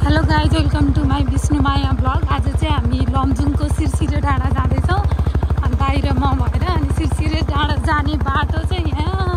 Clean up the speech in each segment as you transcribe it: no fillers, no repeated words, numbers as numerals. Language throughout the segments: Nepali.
Hello guys, welcome to my Bishnumaya blog. आज चाहिँ हामी लमजुङको सिरसिरे डाँडा जाँदैछौँ अनि बाहिर म भएर। अनि सिरसिरे डाँडा जाने बाटो चाहिँ यहाँ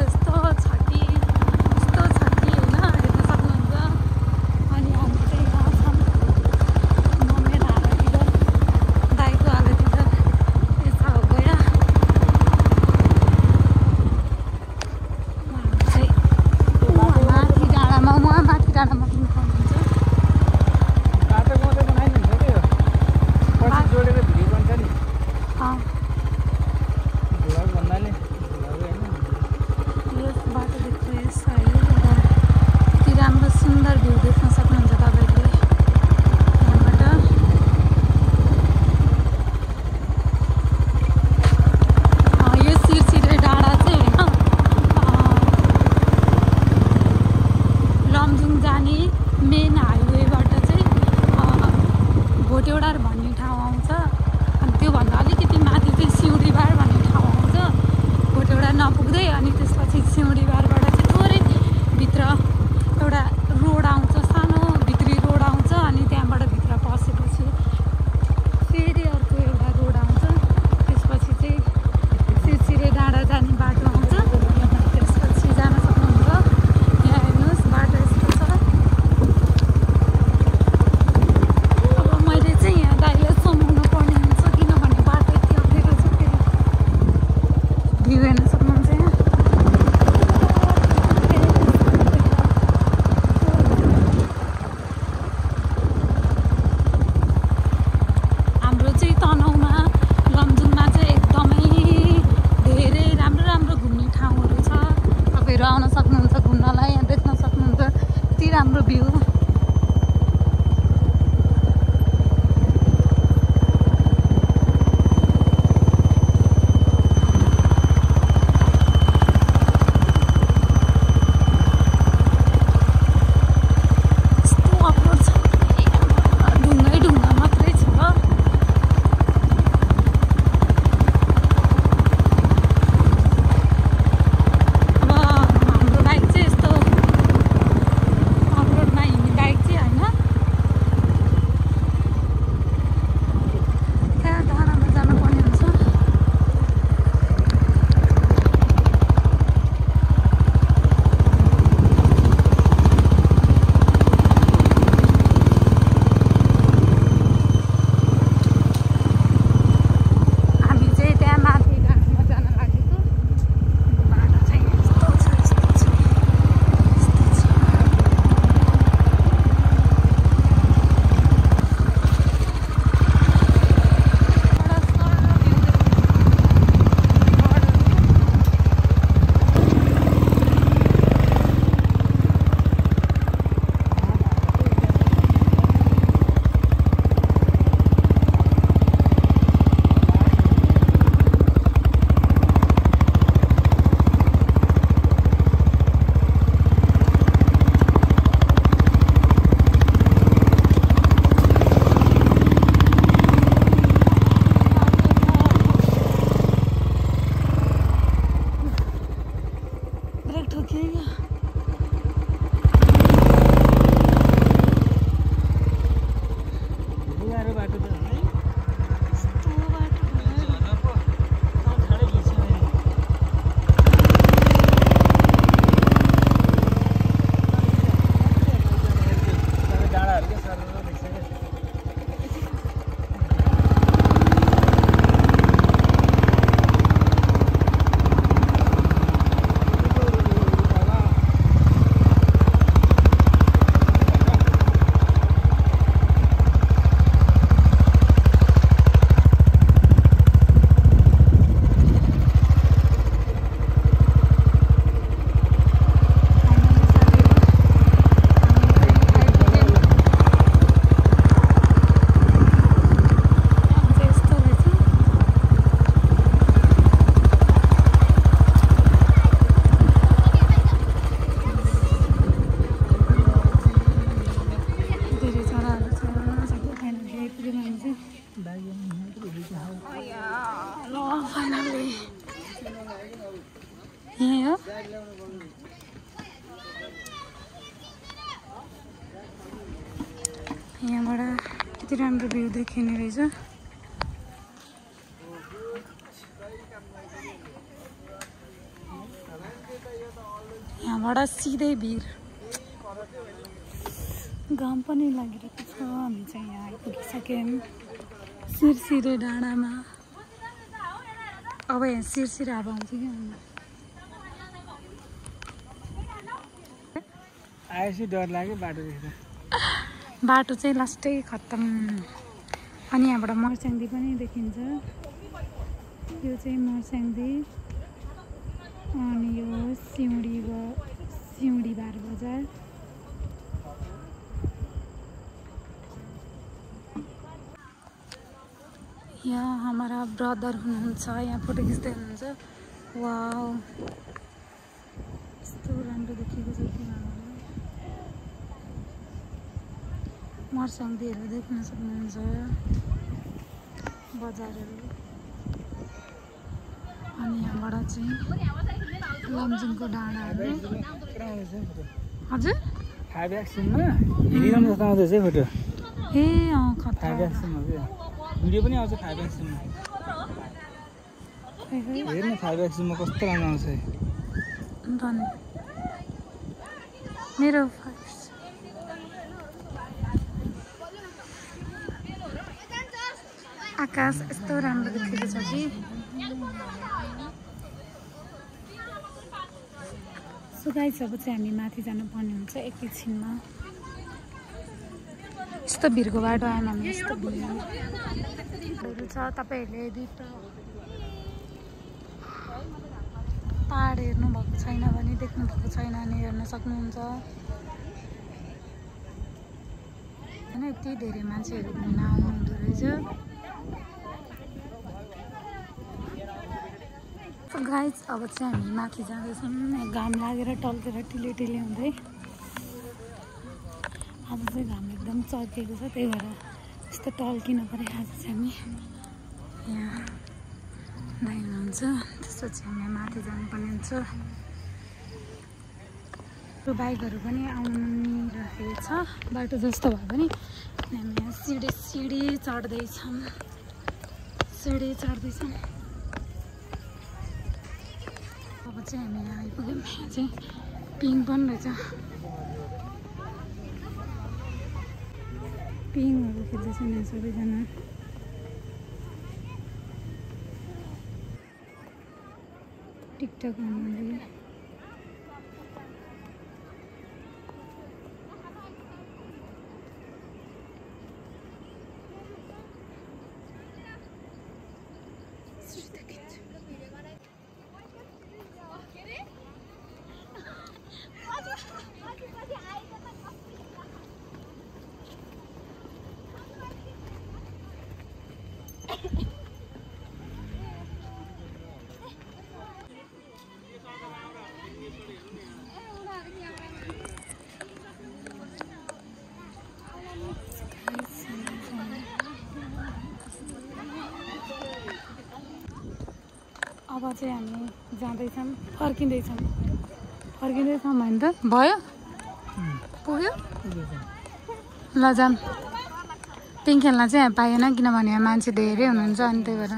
यस्तो छ कि होइन, हेर्न सक्नुहुन्छ। अनि हामी चाहिँ यहाँ छौँ मम्मी हालतिर, दाइको हालतिर यता हो गयो। माथि डाँडामा माथि डाँडामा पनि पाउनुहुन्छ। जोडेर भिडियो बन्छ नि। यस बाटो देख्नु, यस कति राम्रो सुन्दर भ्यू देख्न सक्नुहुन्छ तपाईँले यहाँबाट। यो सिरसिरे डाँडा चाहिँ होइन, लमजुङ जाने मेन हाइवेबाट चाहिँ भोटेवडा भन्ने ठाउँ आउँछ। अनि त्योभन्दा अलिकति माथि चाहिँ सिउँडीबार भन्ने ठाउँ आउँछ। भोटेवडा नपुग्दै अनि त्यसपछि सिउँडीबारबाट चाहिँ थोरै भित्र एउटा रोड आउँछ, सानो भित्री रोड आउँछ। अनि त्यहाँबाट भित्र पसेपछि फेरि अर्को एउटा रोड आउँछ। त्यसपछि चाहिँ सिरसिरे डाँडा जाने बाटो आउँछ। त्यसपछि जान सक्नुहुन्छ। यहाँ हेर्नुहोस्, बाटो यस्तो छ। अब मैले चाहिँ यहाँ दाइलाई समाउनु पर्ने हुन्छ, किनभने बाटो यति अप्ठ्यारो छ। फेरि भ्यू हेर्न सक्नुहुन्छ यहाँ। हाम्रो चाहिँ तनहुँमा लमजुङमा चाहिँ एकदमै धेरै राम्रो राम्रो घुम्ने ठाउँहरू छ। तपाईँहरू आउन सक्नुहुन्छ घुम्नलाई, यहाँ देख्न सक्नुहुन्छ यति राम्रो भ्यू। यहाँबाट कति राम्रो भ्यू देखिने रहेछ। यहाँबाट सिधै भिर घाम पनि लागिरहेको छ। हामी चाहिँ यहाँ आइपुगिसक्यौँ सिरसिरे डाँडामा। अब यहाँ सिरसिरे हावा आउँछ कि आएपछि डर लाग्यो बाटो देख्दा। बाटो चाहिँ लास्टै खत्तम। अनि यहाँबाट मर्स्याङ्दी पनि देखिन्छ। यो चाहिँ मर्स्याङ्दी अनि यो सिउँडी बार बजार। यहाँ हमारा ब्रदर हुनुहुन्छ, यहाँ फोटो खिच्दै हुनुहुन्छ। वाउ यस्तो राम्रो देखिएको छ कि मर्स्याङ्दीहरू देख्न सक्नुहुन्छ, बजारहरू। अनि यहाँबाट चाहिँ लमजुङको डाँडाहरू। हजुर 5x हेरिरहनु जस्तो आउँदैछ है फोटो। ए अँ खतरा। 5x भिडियो पनि आउँछ 5x हेर्नु 5x कस्तो राम्रो आउँछ है। मेरो आकाश यस्तो राम्रो देखिएको छ कि। सो गाइस अब चाहिँ हामी माथि जानुपर्ने हुन्छ एकैछिनमा। यस्तो भिरको बाटो आएन हामी। यस्तो भिरहरू छ। तपाईँहरूले यदि पाहाड हेर्नुभएको छैन भने, देख्नुभएको छैन भने हेर्न सक्नुहुन्छ। होइन यति धेरै मान्छेहरू घुम्न आउनुहुँदो रहेछ। गाइस अब चाहिँ हामी माथि जाँदैछौँ। घाम लागेर टल्केर टिले हुँदै। आज चाहिँ घाम एकदम चर्केको छ, त्यही भएर यस्तो टल्किन पऱ्यो। आज चाहिँ हामी यहाँ दाइ हुनुहुन्छ, त्यसपछि हामी माथि जानुपर्ने हुन्छ। बाइकहरू पनि आउनिरहेछ बाटो जस्तो भए पनि। हामी यहाँ सिडी चढ्दैछौँ। अब चाहिँ हामी यहाँ आइपुग्यौँ। यहाँ चाहिँ पिङ पनि रहेछ। पिङहरू खेल्दैछन् यहाँ सबैजना। टिकटक गर्नुले अब चाहिँ हामी जाँदैछौँ, फर्किँदैछौँ भने त भयो पुग्यो। ल जाम। पिङ खेल्न चाहिँ पाएन किनभने यहाँ मान्छे धेरै हुनुहुन्छ। अनि त्यही भएर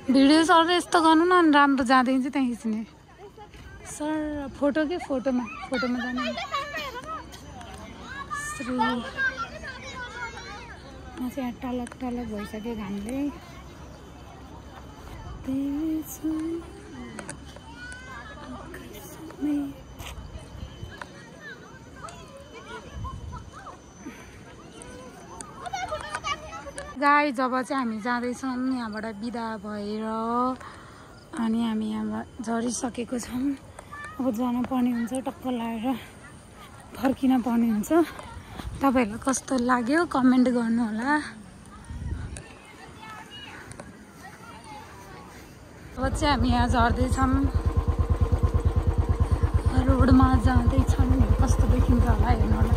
भिडियो सर यस्तो गर्नु न, अनि राम्रो जाँदैन चाहिँ त्यहाँ खिच्ने सर। फोटो के फोटोमा जानु। यहाँ चाहिँ टलक भइसक्यो घामले। गाई जब चाहिँ हामी जाँदैछौँ यहाँबाट बिदा भएर, अनि हामी यहाँबाट झरिसकेको छौँ। अब जानुपर्ने हुन्छ, टक्क लगाएर फर्किन पर्ने हुन्छ। तपाईँहरूलाई कस्तो लाग्यो कमेन्ट गर्नु होला। अब चाहिँ हामी यहाँ झर्दैछौँ, रोडमा जाँदैछौँ। कस्तो देखिन्छ होला हेर्नु होला।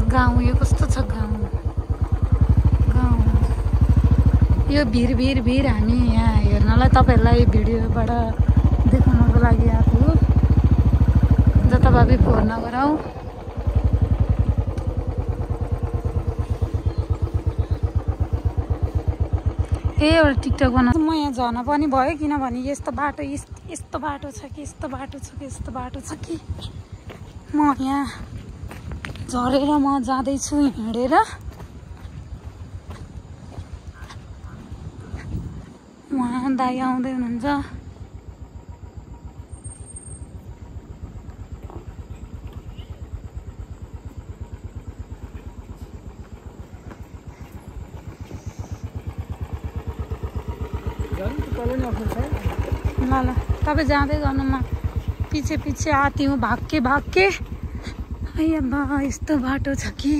गाउँ यो कस्तो छ गाउँ। यो भिर हामी यहाँ हेर्नलाई तपाईँहरूलाई भिडियोबाट देखाउनको लागि आएको हो। जता नगर हौ। एउटा टिकटक बनाउँछु म। यहाँ झर्न पनि भयो किनभने यस्तो बाटो छ कि यस्तो बाटो छ कि म यहाँ झरेर म जाँदैछु हिँडेर। उहाँ दाइ आउँदै हुनुहुन्छ। ल ल तपाईँ जाँदै गर्नु, म पछि आती हूँ भाग के। अब्बा यस्तो बाटो छ कि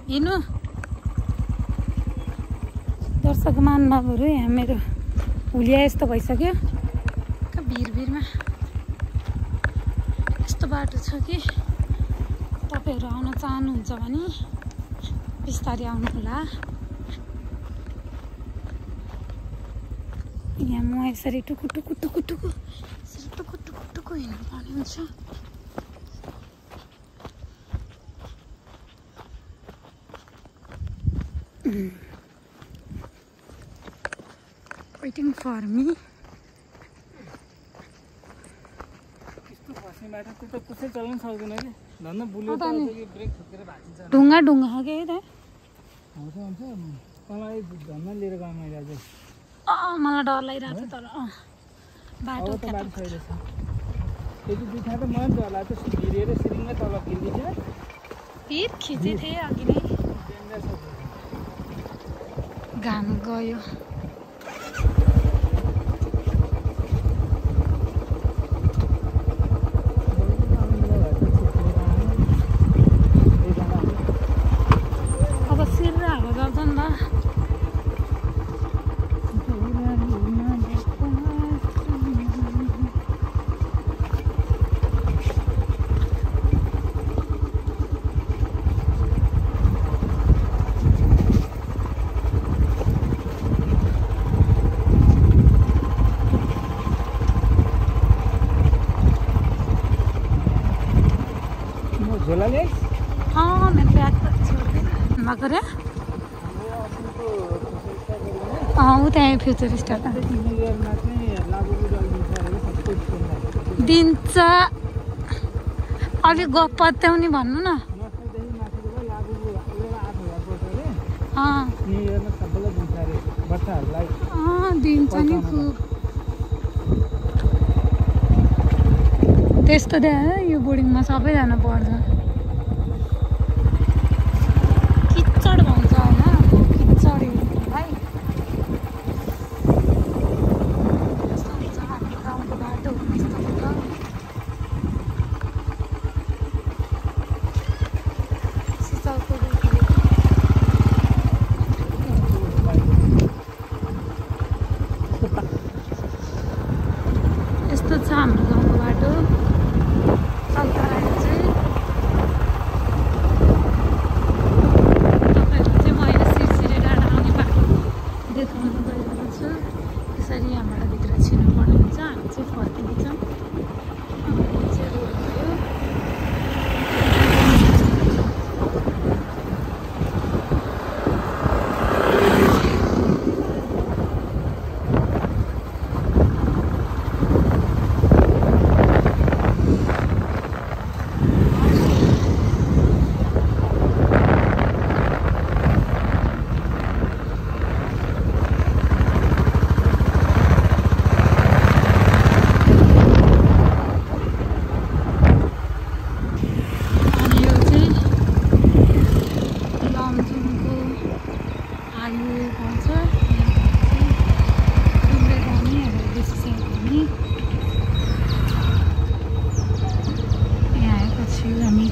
हिँड्नु। दर्शक महानुभावहरू, यहाँ मेरो हुलिया यस्तो भइसक्यो भिरमा। यस्तो बाटो छ कि तपाईँहरू आउन चाहनुहुन्छ भने बिस्तारै आउनुहोला। यहाँ म यसरी टुकु हिँड्नुपर्ने हुन्छ। Waiting for me. ढुङ्गा हो कि मलाई डर लागिरहेको छ। तर बाटो पिर खिचे थिएँ अघि नै। घाम गयो। हाँ मैं बैग मगर ऊ त्यहाँ फ्युचर स्टार दिन्छ। अलिक गफ पत्याउने भन्नु न। दिन्छ नि खुब त्यस्तो दे। यो बोर्डिङमा सबैजना पढ्छ। किचड भन्छ होइन, किचड भाइ। यस्तो हुन्छ हाम्रो गाउँको बाटो। यस्तो हुन्छ सिसाउको यस्तो छ हाम्रो गाउँको बाटो। यसरी यहाँबाट भित्र छिर्नु पर्ने हुन्छ। हामी चाहिँ फर्किन्छौँ। चाहिँ रोड भयो।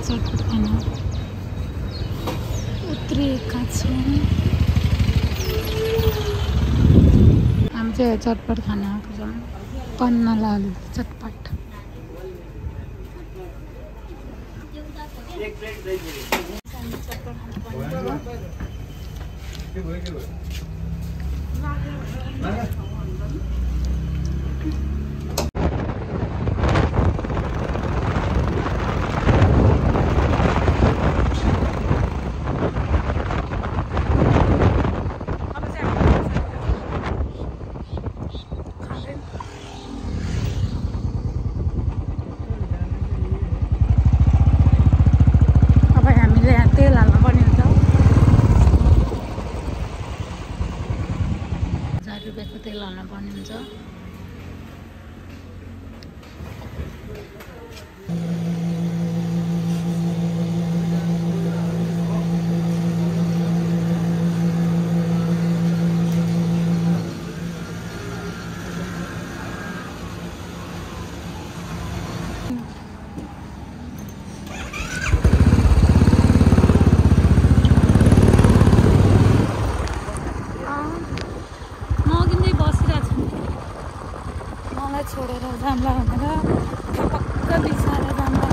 चटपट खाना उत्रिएका छौँ। हामी चाहिँ चटपट खाना आएको छौँ। पन्नालाल चटपट। तेल हाल्न पर्ने हुन्छ। छोडेर जाम्ला भनेर पक्क बिसाएर जाम्ला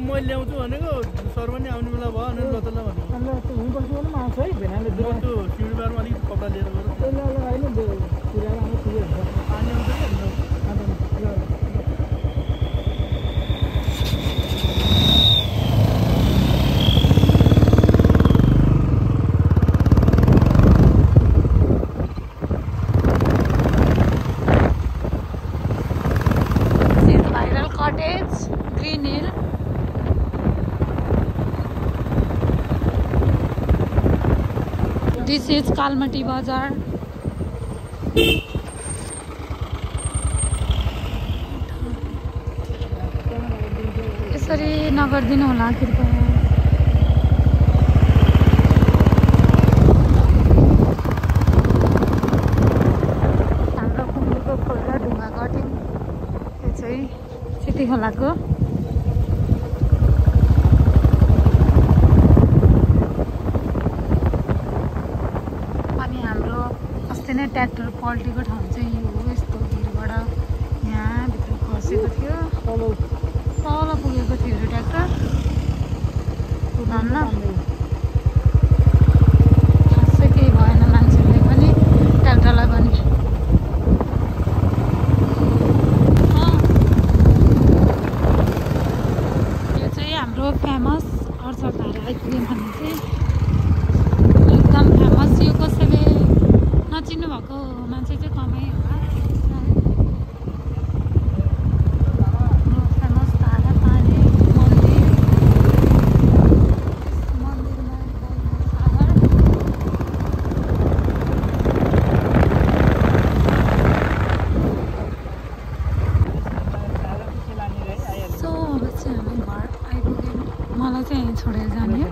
मैले ल्याउँछु भनेको सर पनि आउने बेला भयो अनि ल त ल भनेको त्यो सिँढीबारमा अलिकति कपडा लिएर गएर पानी आउँछ Green Hill. This is Kalmati Bazaar. यसरी नगर्दिनु होला कृपया। हाम्रो कुम्लीको खोल र ढुङ्गा कटिङ यो चाहिँ सिटी खोलाको ट्र्याक्टर पल्टेको ठाउँ चाहिँ यो हो। यस्तो भिरबाट यहाँ भित्र खसेको थियो, तल पुगेको थियो ट्र्याक्टर। फेमस अर्सलधारा आइपुग्यौँ भने चाहिँ एकदम फेमस। यो कसैले नचिन्नु भएको मान्छे चाहिँ कमै होला। फेमस धारा पानी मन्दिर, मन्दिरमा सो अब चाहिँ हामी घर आइपुग्यौँ। मलाई चाहिँ यहीँ छोडेर जाने,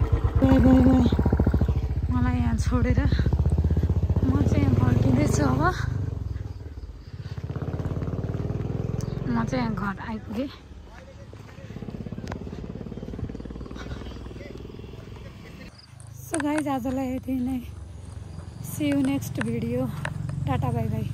मलाई यहाँ छोडेर म चाहिँ यहाँ फर्किँदैछु। अब म चाहिँ यहाँ घर आइपुगेँ। सो गाइज आजलाई यति नै। See you next video. Tata bye by.